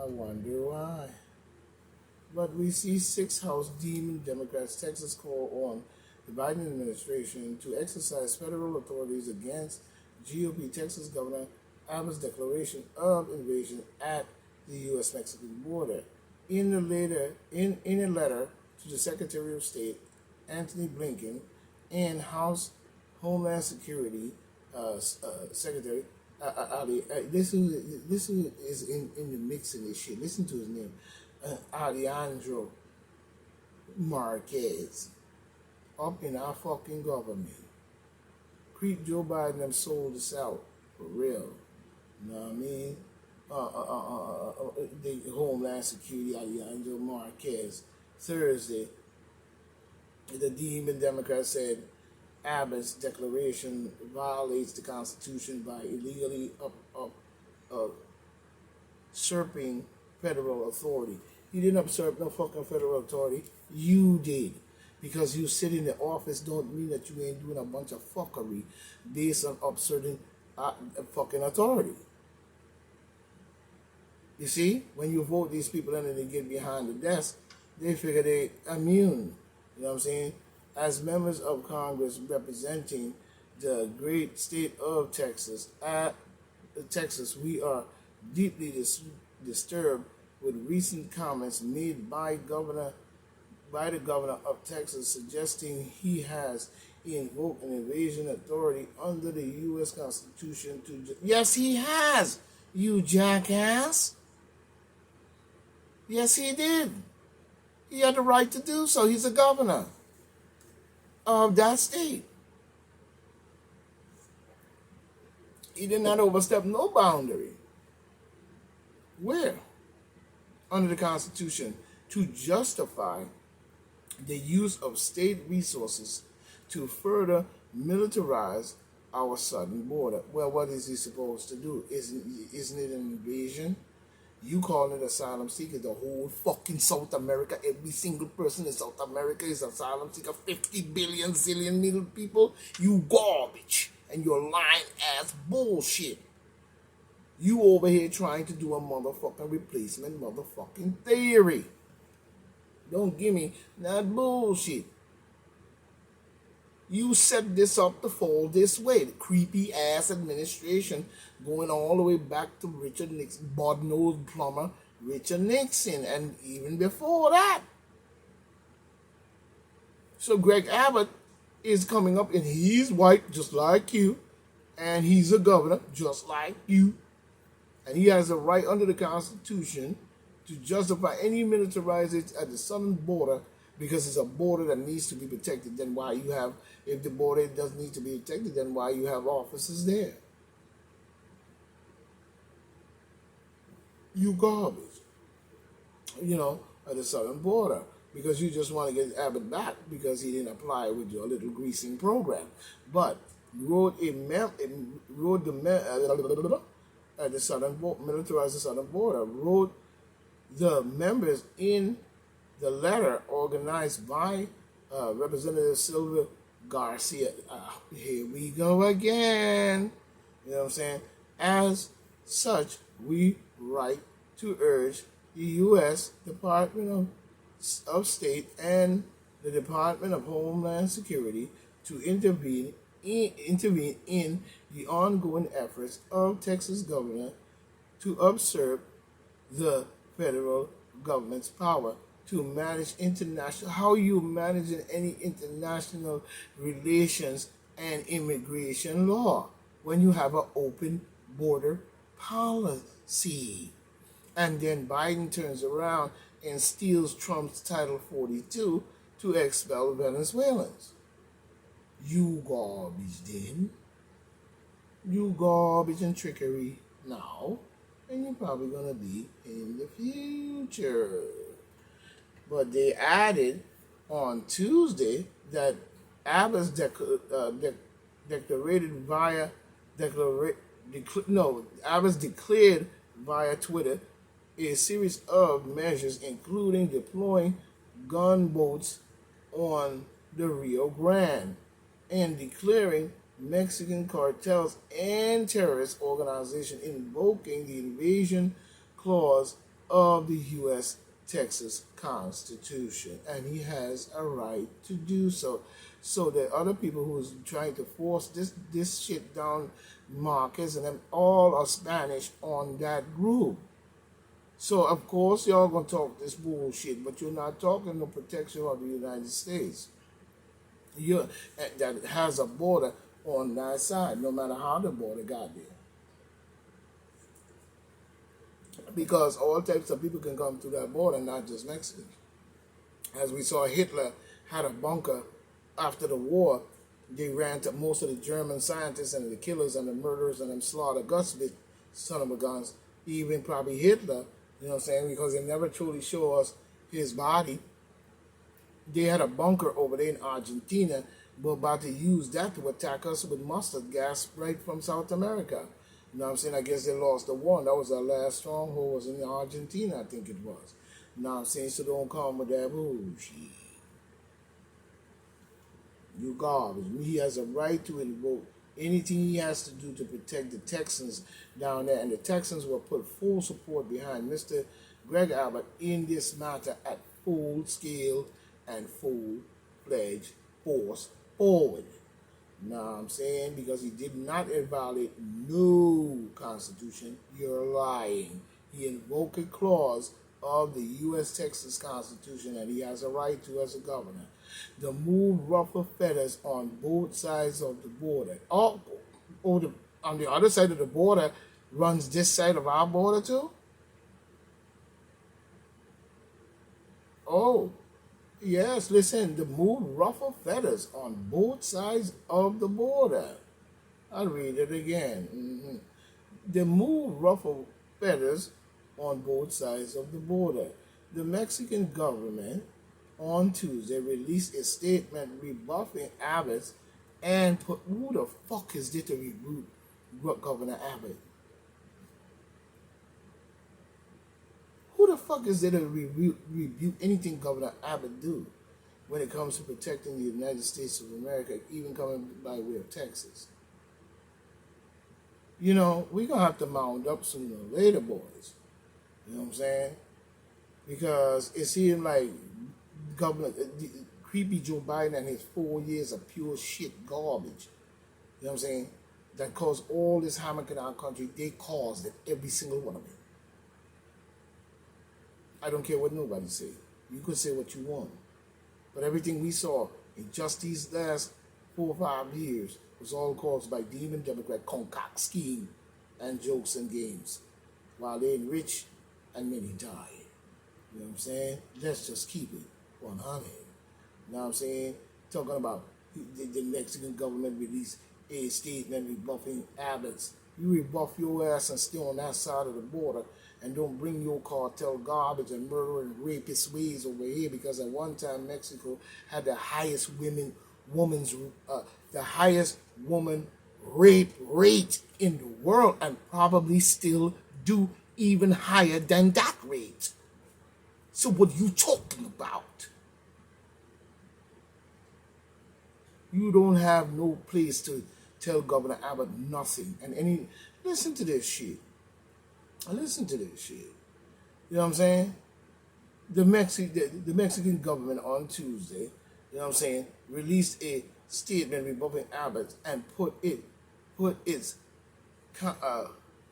wonder why. But we see six House Demon Democrats Texas call on the Biden administration to exercise federal authorities against GOP Texas Governor Abbott's declaration of invasion at the U.S.-Mexican border. In a letter to the Secretary of State Anthony Blinken and House Homeland Security Secretary Ali, this who is in the mix of this shit. Listen to his name, Alejandro Marquez, up in our fucking government. Creep Joe Biden them sold us out for real. You know what I mean? The Homeland Security Alejandro Marquez Thursday. The Demon Democrat said Abbott's declaration violates the Constitution by illegally usurping federal authority. He didn't usurp no fucking federal authority. You did. Because you sit in the office don't mean that you ain't doing a bunch of fuckery based on usurping fucking authority. You see, when you vote these people in and they get behind the desk, they figure they immune. You know what I'm saying? As members of Congress representing the great state of Texas, we are deeply disturbed with recent comments made by the governor of Texas suggesting he has invoked an invasion authority under the U.S. Constitution to... Yes, he has, you jackass. Yes, he did. He had the right to do so. He's a governor of that state. He did not overstep no boundary. Where? Under the Constitution, to justify the use of state resources to further militarize our southern border. Well, what is he supposed to do? Isn't it an invasion? You call it asylum seeker. The whole fucking South America, every single person in South America is asylum seeker. 50 billion zillion little people. You garbage. And your lying ass bullshit. You over here trying to do a motherfucking replacement motherfucking theory. Don't give me that bullshit. You set this up to fall this way. The creepy ass administration going all the way back to Richard Nixon, bod-nosed plumber Richard Nixon, and even before that. So Greg Abbott is coming up, and he's white just like you, and he's a governor just like you, and he has a right under the Constitution to justify any militarization at the southern border because it's a border that needs to be protected. Then why you have, if the border doesn't need to be protected, then why you have officers there? You garbage. You know, at the southern border. Because you just want to get Abbott back because he didn't apply with your little greasing program. But at the southern border, militarize the southern border, wrote the members in the letter organized by Representative Silva Garcia. Here we go again. You know what I'm saying? As such, we write to urge the U.S. Department of State and the Department of Homeland Security to intervene in the ongoing efforts of Texas governor to usurp the federal government's power to manage international. How are you managing any international relations and immigration law when you have an open border policy? And then Biden turns around and steals Trump's Title 42 to expel Venezuelans. You garbage then. You garbage and trickery now. And you're probably going to be in the future. But they added on Tuesday that Abbott's Abbott's declared via Twitter a series of measures, including deploying gunboats on the Rio Grande and declaring Mexican cartels and terrorist organizations invoking the invasion clause of the U.S. Texas Constitution, and he has a right to do so. So the other people who's trying to force this shit down Marcus and them all are Spanish on that group. So of course y'all gonna talk this bullshit, but you're not talking the protection of the United States. You that has a border on that side, no matter how the border got there. Because all types of people can come through that border, not just Mexicans. As we saw, Hitler had a bunker after the war. They ran to most of the German scientists and the killers and the murderers and them slaughter guts with son of a guns. Even probably Hitler, you know what I'm saying? Because they never truly show us his body. They had a bunker over there in Argentina, but about to use that to attack us with mustard gas right from South America. You know what I'm saying? I guess they lost the war. That was our last stronghold, was in Argentina, I think it was. You know what I'm saying? So don't come with that bullshit. You garbage. He has a right to invoke anything he has to do to protect the Texans down there. And the Texans will put full support behind Mr. Greg Abbott in this matter at full scale and full-fledged force forward. You know what I'm saying? Because he did not violate no Constitution. You're lying. He invoked a clause of the U.S. Texas Constitution and he has a right to as a governor. The move ruffle feathers on both sides of the border. On the other side of the border runs this side of our border too? Oh, yes, listen, the move ruffle feathers on both sides of the border. I'll read it again. The move ruffle feathers on both sides of the border. The Mexican government on Tuesday released a statement rebuffing Abbott and put, who the fuck is this to rebuke Governor Abbott? Who the fuck is there to rebuke anything Governor Abbott do when it comes to protecting the United States of America, even coming by way of Texas? You know, we're going to have to mount up sooner or later, boys. You know what I'm saying? Because it seemed like Governor, creepy Joe Biden and his 4 years of pure shit garbage, you know what I'm saying, that caused all this havoc in our country, they caused it, every single one of it. I don't care what nobody say. You could say what you want. But everything we saw in just these last 4 or 5 years was all caused by demon Democrat concoct scheme and jokes and games, while they enrich and many die. You know what I'm saying? Let's just keep it 100. You know what I'm saying? Talking about the Mexican government released a statement rebuffing Abbott's. You rebuff your ass and stay on that side of the border and don't bring your cartel garbage and murder and rapist ways over here, because at one time Mexico had the highest woman rape rate in the world, and probably still do even higher than that rate. So what are you talking about? You don't have no place to tell Governor Abbott nothing. And listen to this shit. Listen to this shit. You know what I'm saying? The Mexican government on Tuesday, you know what I'm saying, released a statement rebuffing Abbott and put its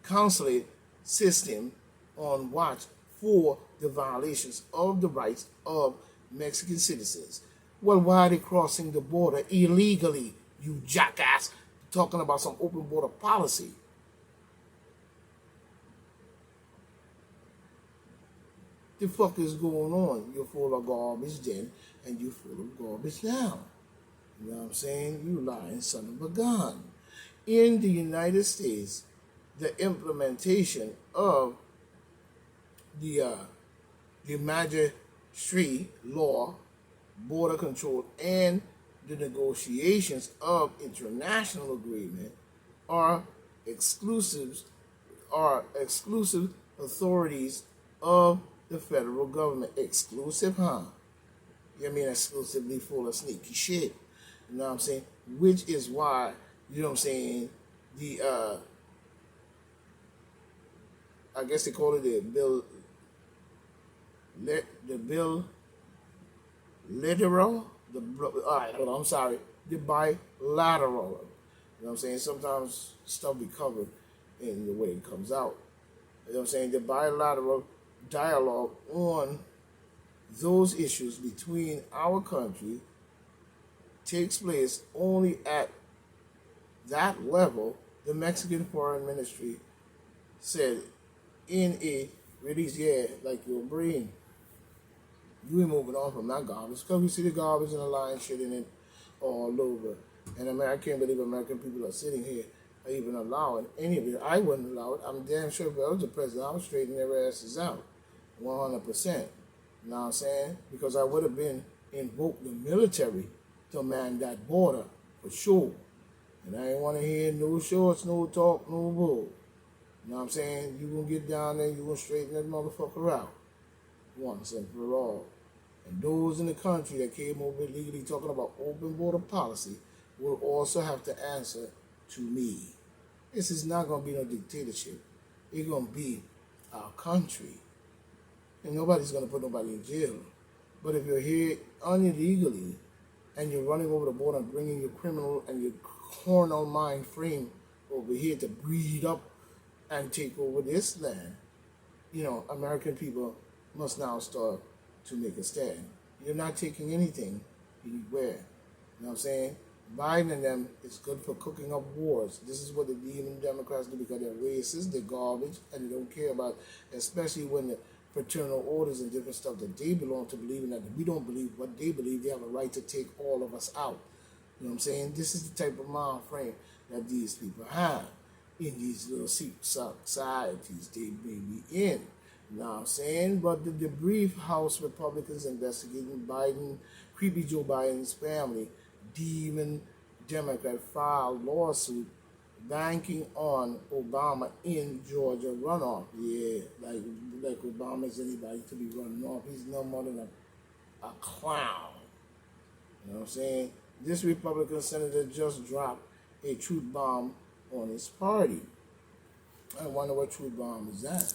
consulate system on watch for the violations of the rights of Mexican citizens. Well, why are they crossing the border illegally, you jackass? Talking about some open border policy. The fuck is going on? You're full of garbage then, and you're full of garbage now. You know what I'm saying? You lying son of a gun. In the United States, the implementation of the magistrate law, border control, and the negotiations of international agreement are exclusive authorities of the federal government. Exclusive, huh? You mean exclusively full of sneaky shit? You know what I'm saying? Which is why, you know what I'm saying, I guess they call it the bill, the bill literal, all right, hold on, I'm sorry, the bilateral. You know what I'm saying? Sometimes stuff be covered in the way it comes out. You know what I'm saying? The bilateral dialogue on those issues between our country takes place only at that level. The Mexican Foreign Ministry said in a release, yeah, like your brain, you ain't moving on from that garbage because we see the garbage and the lion shit in it all over. And I can't believe American people are sitting here are even allowing any of it. I wouldn't allow it. I'm damn sure if I was the president, I would straighten their asses out 100%. You know what I'm saying? Because I would have been invoked the military to man that border for sure. And I ain't want to hear no shorts, no talk, no bull. You know what I'm saying? You gonna get down there, you gonna straighten that motherfucker out once and for all. And those in the country that came over illegally talking about open border policy will also have to answer to me. This is not gonna be no dictatorship. It's gonna be our country. And nobody's gonna put nobody in jail. But if you're here illegally and you're running over the border and bringing your criminal and your carnal mind frame over here to breed up and take over this land, you know, American people must now start to make a stand. You're not taking anything anywhere. You know what I'm saying? Biden and them is good for cooking up wars. This is what the demon Democrats do because they're racist, they're garbage, and they don't care about, especially when the fraternal orders and different stuff that they belong to believe in, that we don't believe what they believe, they have a right to take all of us out. You know what I'm saying? This is the type of mind frame that these people have in these little secret societies they may be in. You know what I'm saying? But the brief House Republicans investigating Biden, creepy Joe Biden's family, demon Democrat filed lawsuit banking on Obama in Georgia runoff. Yeah, like Obama's anybody to be running off. He's no more than a clown. You know what I'm saying? This Republican senator just dropped a truth bomb on his party. I wonder what truth bomb is that.